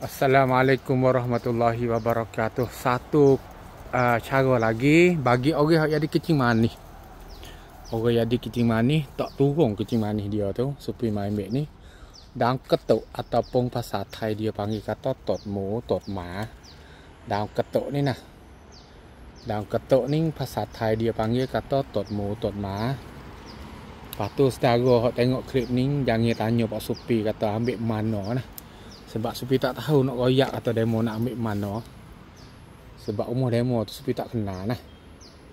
Assalamualaikum warahmatullahi wabarakatuh. Satu cara lagi bagi orang yang jadi kencing manis. Orang yang jadi kencing manis tak turun kencing manis dia tu supaya main baik ni. Daun ketuk ataupun bahasa Thai dia panggil kata tot mu, tot ma. Daun ketuk ni nah. Daun ketuk ni bahasa Thai dia panggil kata tot mu, tot ma. Lepas tu saudara tengok klip ni jangan tanya Pak Supi kata ambil mana nah. Sebab Supi tak tahu nak royak atau demo nak ambil mana. Sebab umur demo tu Supi tak kenal nah.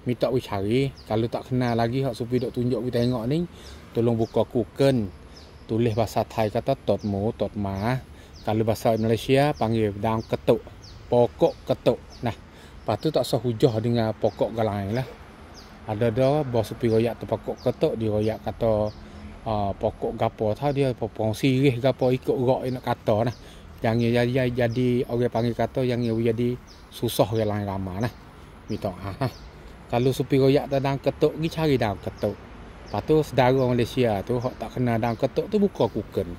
Minta we cari. Kalau tak kenal lagi hak Supi dok tunjuk we tengok ni, tolong buka Google. Tulis bahasa Thai kata tot mu, tot ma. Kalau bahasa Malaysia panggil daun ketuk. Pokok ketuk. Nah, lepas tu tak usah hujah dengan pokok lain lah. Ada bos Supi royak tu pokok ketuk, dia royak kata pokok gapo tau dia popong sirih gapo ikut rok nak kata nah. Jangan jadi orang panggil kata yang jadi susah orang lain ramai nah. Minta Kalau Supi royak daun ketuk pergi cari daun ketuk. Lepas tu saudara Malaysia tu hak tak kenal daun ketuk tu buka Google.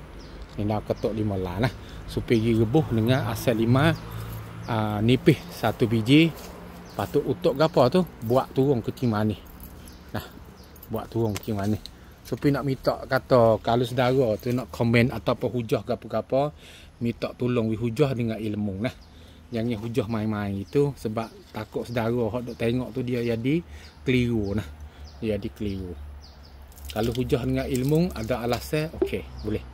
Ni daun ketuk 5 lah nah. Supi pergi rebuh dengan asal 5 nipis 1 biji. Lepas tu utuk gapo tu buat turun kencing manis. Nah, buat turun kencing manis. Supi nak minta kata kalau saudara tu nak komen ataupun hujah gapo-gapo, minta tolong hujah dengan ilmu nah. Jangan hujah main-main itu sebab takut saudara hak duk tengok tu dia jadi keliru nah. Dia jadi keliru. Kalau hujah dengan ilmu ada alasan, okey, boleh.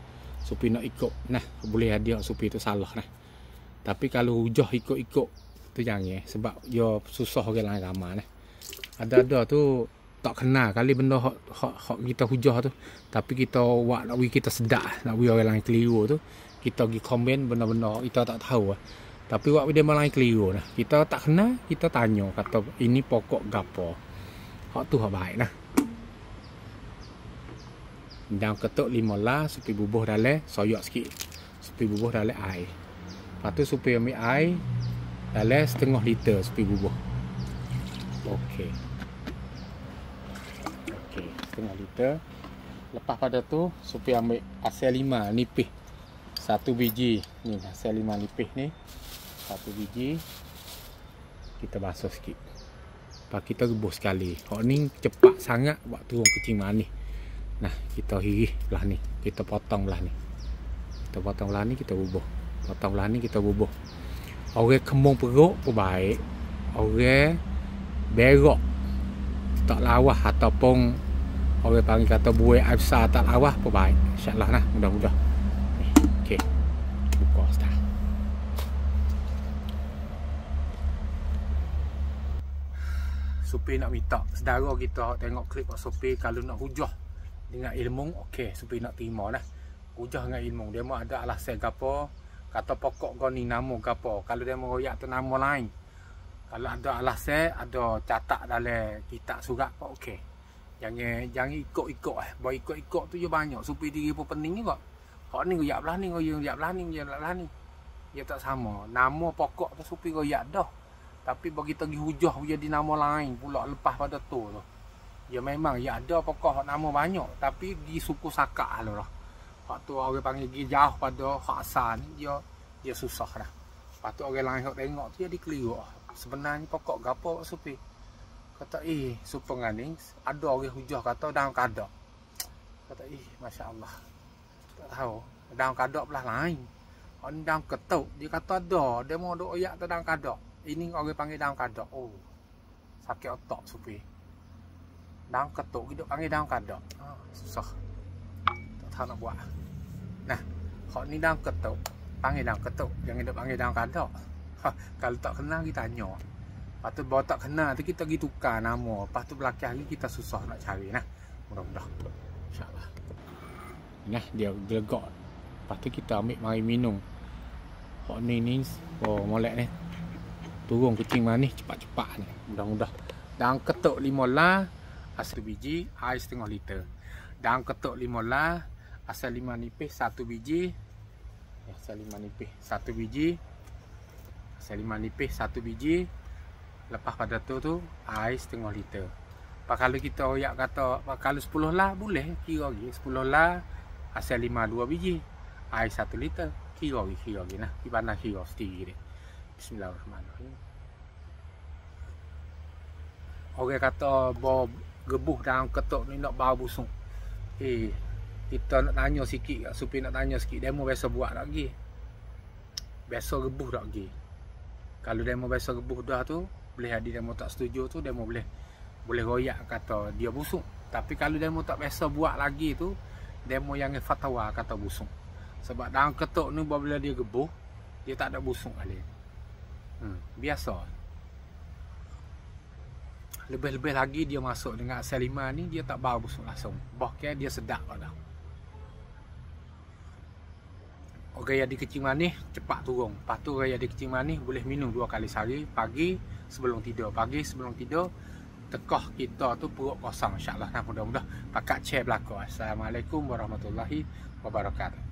Supi nak ikut nah, boleh ada Supi tu salah nah. Tapi kalau hujah ikut-ikut tu jangan sebab dia susah orang lain ramai nah. Ada tu tak kenal kali benda hak kita hujah tu, tapi kita buat nak kita sedak nak orang lain keliru tu, kita pergi komen benda-benda kita tak tahu. Tapi buat dia lain keliru nah. Kita tak kenal, kita tanya kata ini pokok gapo. Hak tu hak baik nah. Daun ketuk 5 lah, Supi bubuh dalam soyak sikit. Supi bubuh dalam air. Lepas tu Supi ambil air dalam setengah liter Supi bubuh. Okey. Setengah liter. Lepas pada tu Supi ambil asal 5 nipis 1 biji. Ni asal 5 nipis ni 1 biji. Kita basuh sikit. Lepas kita rebus sekali. Hak ni cepat sangat buat turun kencing manis. Nah, kita hirih belah ni. Kita potong belah ni. Kita potong belah ni, kita bubuh. Potong belah ni, kita bubuh. Orang kembung perut pun baik. Orang berok tak lawah ataupun orang panggil kata buai air besar tak lawah pun baik. InsyaAllah nah, mudah-mudah. Okey. Buka start. Supi nak minta saudara kita tengok klip Supi kalau nak hujah dengan ilmu, okey, Supi nak terima dah. Hujah dengan ilmu, dia mau ada alasan gapo, kata pokok kau ni nama gapo. Kalau dia mau royak tu nama lain. Kalau ada alasan, ada catat dalam kitab surat apa, okey. Jangan ikut-ikut Bawa ikut-ikut tu je banyak. Supi diri pun pening juga. Hak ni royak belah ni, royak belah ni, royak belah ni. Dia tak sama. Nama pokok tu Supi royak dah. Tapi bagi pergi hujah jadi nama lain pula lepas pada tu. Ya memang ya ada pokok nama banyak tapi di suku Sakak lah. Hak tu orang panggil pergi jauh pada hak asal ni dia susah dah. Lepas tu orang lain hak tengok tu jadi keliru. Sebenarnya pokok gapo Supi? Kata supengan ni ada orang hujah kata daun kadak. Kata masya-Allah. Tak tahu daun kadak belah lain. Hak ni daun ketuk dia kata ada, dia mau duk oyak tu daun kadak. Ini orang panggil daun kadak. Oh. Sakit otak Supi. Daun ketuk kita panggil daun kadak. Susah. Tak tahu nak buat. Nah, hak ni daun ketuk. Panggil daun ketuk. Jangan duk panggil daun kadak. Kalau tak kenal kita tanya. Lepas tu bawa tak kenal tu kita pergi tukar nama. Lepas tu belakang hari kita susah nak cari nah. Mudah-mudah. InsyaAllah. Nah, dia gelegak. Lepas tu kita ambil mari minum. Hak ni molek ni. Turun kencing manis cepat-cepat ni. Mudah-mudah. Daun ketuk 5 lah. Asal biji, air setengah liter. Daun ketuk 5 lah. Asal 5 nipis 1 biji. Asal 5 nipis 1 biji. Asal 5 nipis 1 biji. Lepas pada tu air setengah liter. Pak kalau kita royak kata kalau 10 lah boleh kira lagi 10 lah asal 5 2 biji. Air 1 liter. kira lagi nah. Di mana kira sendiri dia. Bismillahirrahmanirrahim. Orang kata bawa gebuh dalam ketuk ni nak bau busung. Kita nak tanya sikit kat supir, nak tanya sikit, demo biasa buat tak lagi? Biasa gebuh tak lagi? Kalau demo biasa gebuh dah tu, boleh ada demo tak setuju tu, demo boleh royak kata dia busung. Tapi kalau demo tak biasa buat lagi tu, demo yang fatwa kata busung. Sebab dalam ketuk ni bila dia gebuh, dia tak ada busung kali. Biasa. Lebih-lebih lagi dia masuk dengan asal 5 ni, dia tak bau busuk langsung. Bahkan dia sedap pada. Orang yang di kecing manis cepat turun. Lepas tu orang yang di kecing manis boleh minum 2 kali sehari, pagi sebelum tidur. Pagi sebelum tidur tekah kita tu perut kosong, insya-Allah. Mudah-mudahan pakat share belaka. Assalamualaikum warahmatullahi wabarakatuh.